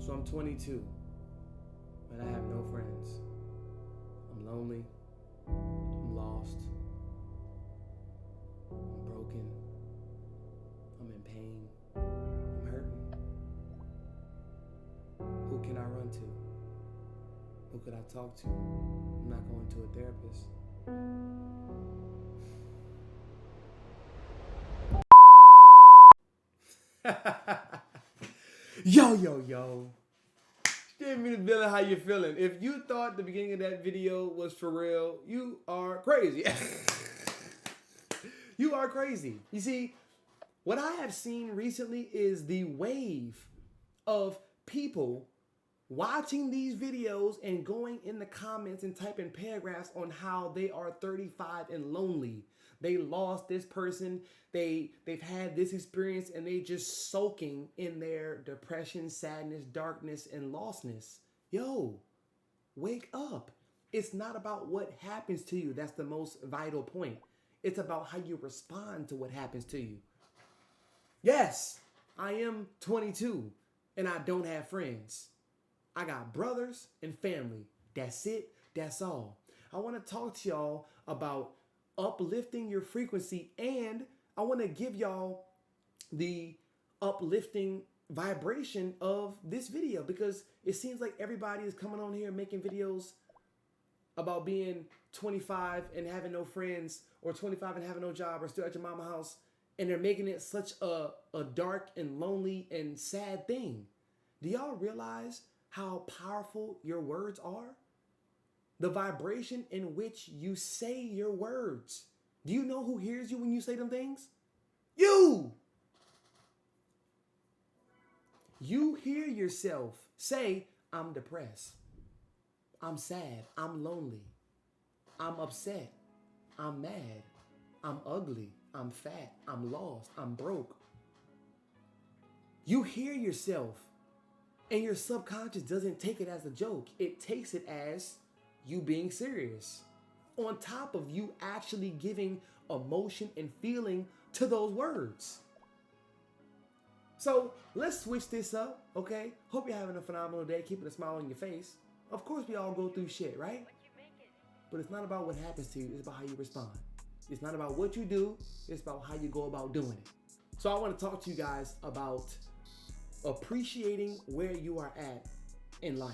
So I'm 22, and I have no friends. I'm lonely. I'm lost. I'm broken. I'm in pain. I'm hurting. Who can I run to? Who could I talk to? I'm not going to a therapist. Yo. Give me the feeling how you feeling. If you thought the beginning of that video was for real, you are crazy. You are crazy. You see, what I have seen recently is the wave of people watching these videos and going in the comments and typing paragraphs on how they are 35 and lonely. They lost this person. They've had this experience and they just soaking in their depression, sadness, darkness, and lostness. Yo, wake up. It's not about what happens to you. That's the most vital point. It's about how you respond to what happens to you. Yes, I am 22 and I don't have friends. I got brothers and family. That's it. That's all. I want to talk to y'all about uplifting your frequency, and I want to give y'all the uplifting vibration of this video, because it seems like everybody is coming on here making videos about being 25 and having no friends, or 25 and having no job, or still at your mama's house, and they're making it such a dark and lonely and sad thing. Do y'all realize how powerful your words are? The vibration in which you say your words. Do you know who hears you when you say them things? You! You hear yourself say, I'm depressed. I'm sad. I'm lonely. I'm upset. I'm mad. I'm ugly. I'm fat. I'm lost. I'm broke. You hear yourself, and your subconscious doesn't take it as a joke. It takes it as you being serious. On top of you actually giving emotion and feeling to those words. So let's switch this up, okay? Hope you're having a phenomenal day, keeping a smile on your face. Of course we all go through shit, right? But it's not about what happens to you, it's about how you respond. It's not about what you do, it's about how you go about doing it. So I want to talk to you guys about appreciating where you are at in life.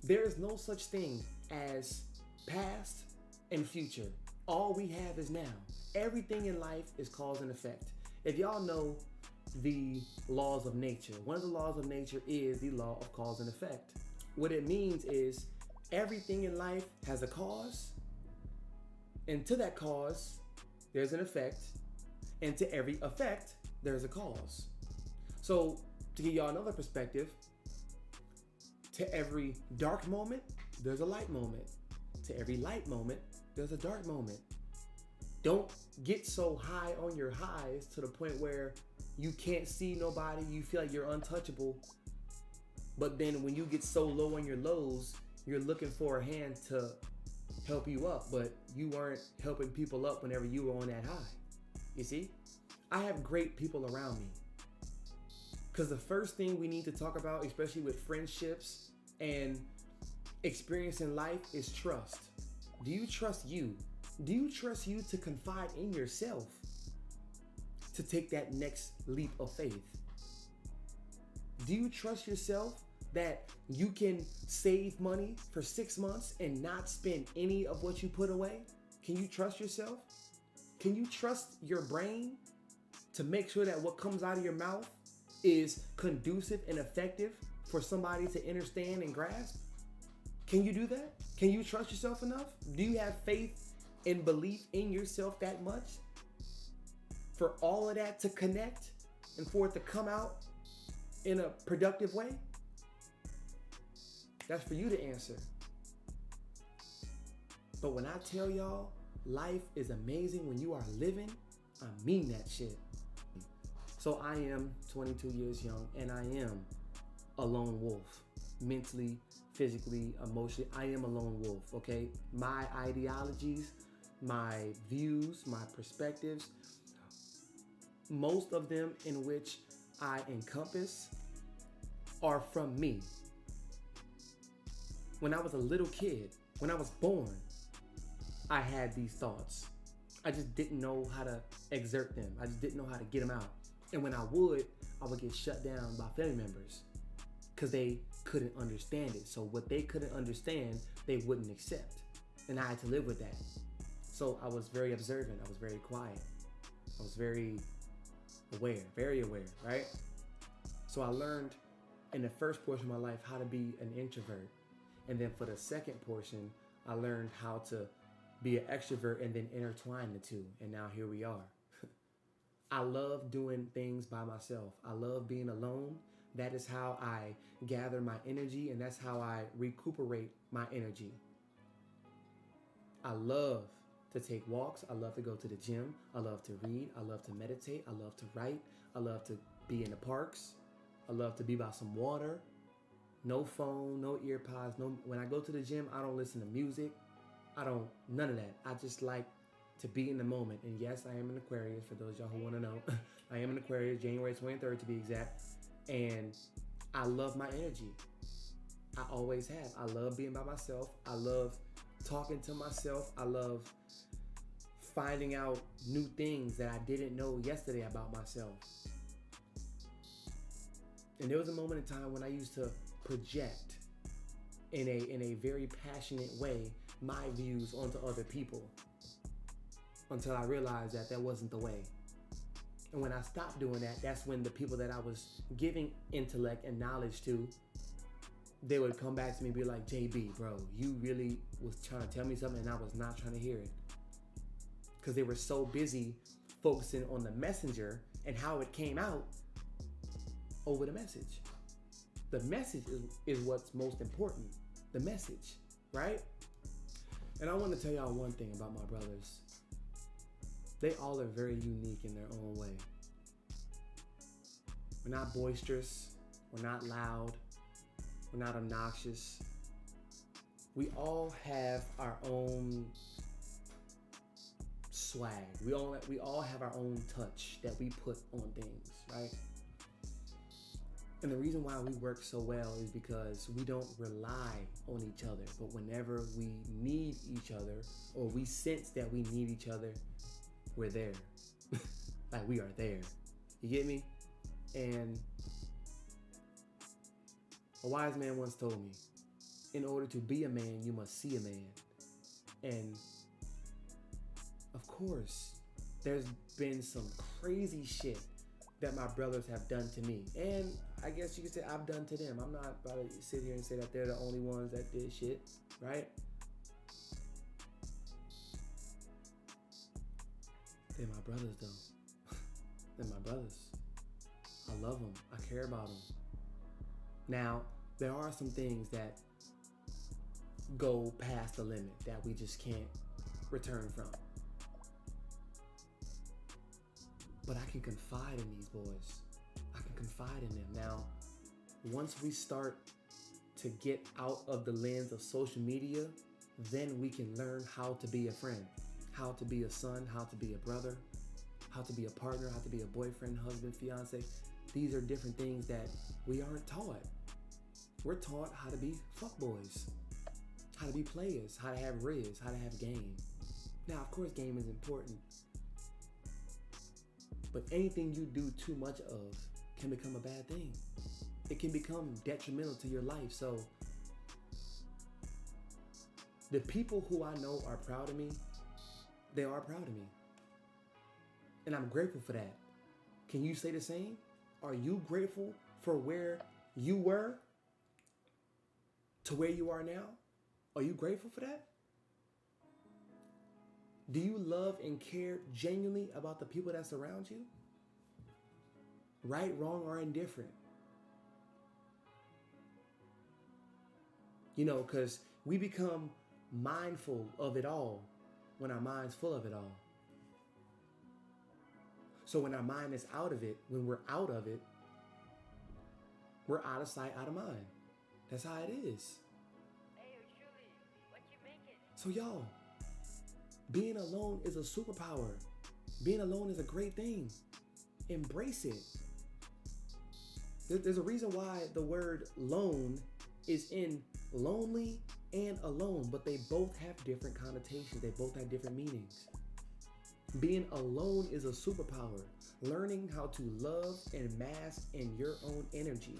There is no such thing as past and future. All we have is now. Everything in life is cause and effect. If y'all know the laws of nature, one of the laws of nature is the law of cause and effect. What it means is everything in life has a cause, and to that cause, there's an effect, and to every effect, there's a cause. So to give y'all another perspective, to every dark moment, there's a light moment. To every light moment, there's a dark moment. Don't get so high on your highs to the point where you can't see nobody, you feel like you're untouchable. But then when you get so low on your lows, you're looking for a hand to help you up, but you weren't helping people up whenever you were on that high. You see? I have great people around me. Because the first thing we need to talk about, especially with friendships and experience in life, is trust. Do you trust you? Do you trust you to confide in yourself to take that next leap of faith? Do you trust yourself that you can save money for 6 months and not spend any of what you put away? Can you trust yourself? Can you trust your brain to make sure that what comes out of your mouth is conducive and effective for somebody to understand and grasp? Can you do that? Can you trust yourself enough? Do you have faith and belief in yourself that much for all of that to connect and for it to come out in a productive way? That's for you to answer. But when I tell y'all life is amazing when you are living, I mean that shit. So I am 22 years young and I am a lone wolf. Mentally, physically, emotionally, I am a lone wolf, okay? My ideologies, my views, my perspectives, most of them in which I encompass are from me. When I was a little kid, when I was born, I had these thoughts. I just didn't know how to exert them. I just didn't know how to get them out. And when I would get shut down by family members because they couldn't understand it. So what they couldn't understand, they wouldn't accept. And I had to live with that. So I was very observant. I was very quiet. I was very aware, right? So I learned in the first portion of my life how to be an introvert. And then for the second portion, I learned how to be an extrovert and then intertwine the two. And now here we are. I love doing things by myself. I love being alone. That is how I gather my energy, and that's how I recuperate my energy. I love to take walks. I love to go to the gym. I love to read. I love to meditate. I love to write. I love to be in the parks. I love to be by some water. No phone, no ear pods. When I go to the gym, I don't listen to music. None of that. I just like to be in the moment. And yes, I am an Aquarius, for those of y'all who want to know. I am an Aquarius, January 23rd to be exact. And I love my energy. I always have. I love being by myself. I love talking to myself. I love finding out new things that I didn't know yesterday about myself. And there was a moment in time when I used to project in a very passionate way my views onto other people, until I realized that wasn't the way. And when I stopped doing that, that's when the people that I was giving intellect and knowledge to, they would come back to me and be like, JB, bro, you really was trying to tell me something and I was not trying to hear it. Because they were so busy focusing on the messenger and how it came out over the message. The message is what's most important. The message, right? And I want to tell y'all one thing about my brothers. They all are very unique in their own way. We're not boisterous. We're not loud. We're not obnoxious. We all have our own swag. We all have our own touch that we put on things, right? And the reason why we work so well is because we don't rely on each other. But whenever we need each other, or we sense that we need each other, we're there. Like, we are there. You get me? And a wise man once told me, in order to be a man, you must see a man. And of course, there's been some crazy shit that my brothers have done to me. And I guess you could say I've done to them. I'm not about to sit here and say that they're the only ones that did shit, right? They're my brothers, though. They're my brothers. I love them. I care about them. Now, there are some things that go past the limit that we just can't return from. But I can confide in these boys. I can confide in them. Now, once we start to get out of the lens of social media, then we can learn how to be a friend, how to be a son, how to be a brother, how to be a partner, how to be a boyfriend, husband, fiance. These are different things that we aren't taught. We're taught how to be fuckboys, how to be players, how to have riz, how to have game. Now, of course, game is important. But anything you do too much of can become a bad thing. It can become detrimental to your life. So the people who I know are proud of me, they are proud of me. And I'm grateful for that. Can you say the same? Are you grateful for where you were to where you are now? Are you grateful for that? Do you love and care genuinely about the people that surround you? Right, wrong, or indifferent? You know, because we become mindful of it all when our mind's full of it all. So when our mind is out of it, when we're out of it, we're out of sight, out of mind. That's how it is. So y'all, being alone is a superpower. Being alone is a great thing. Embrace it. There's a reason why the word lone is in lonely and alone, but they both have different connotations. They both have different meanings. Being alone is a superpower. Learning how to love and mask in your own energy.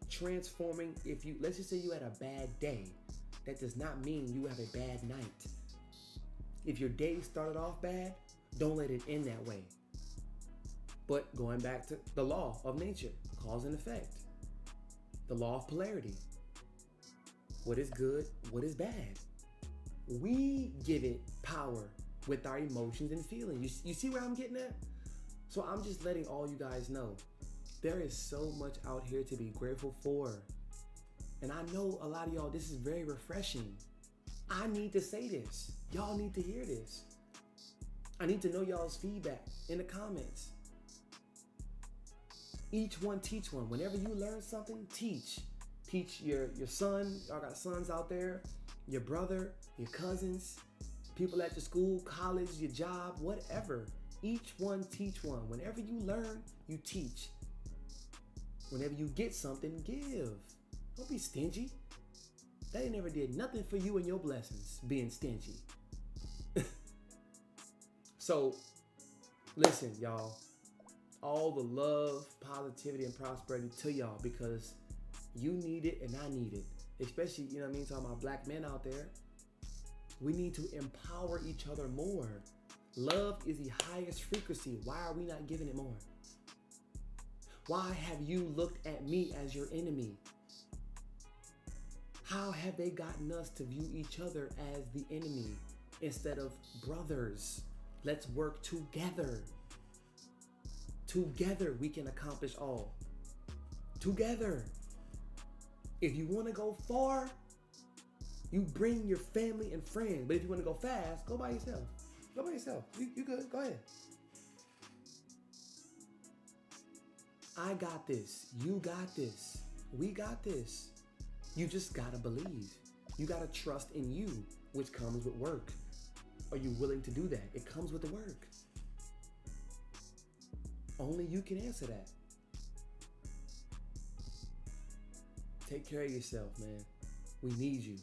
Transforming, let's just say you had a bad day, that does not mean you have a bad night. If your day started off bad, don't let it end that way. But going back to the law of nature, cause and effect, the law of polarity. What is good? What is bad? We give it power with our emotions and feelings. You see where I'm getting at? So I'm just letting all you guys know, there is so much out here to be grateful for. And I know a lot of y'all, this is very refreshing. I need to say this. Y'all need to hear this. I need to know y'all's feedback in the comments. Each one teach one. Whenever you learn something, teach. Teach your son. Y'all got sons out there. Your brother, your cousins, people at your school, college, your job, whatever. Each one teach one. Whenever you learn, you teach. Whenever you get something, give. Don't be stingy. They never did nothing for you and your blessings, being stingy. So, listen, y'all. All the love, positivity, and prosperity to y'all, because you need it and I need it. Especially, you know what I mean, talking about black men out there. We need to empower each other more. Love is the highest frequency. Why are we not giving it more? Why have you looked at me as your enemy? How have they gotten us to view each other as the enemy instead of brothers? Let's work together. Together we can accomplish all. Together. If you want to go far, you bring your family and friends. But if you want to go fast, go by yourself. Go by yourself. You good. Go ahead. I got this. You got this. We got this. You just gotta believe. You gotta trust in you, which comes with work. Are you willing to do that? It comes with the work. Only you can answer that. Take care of yourself, man. We need you.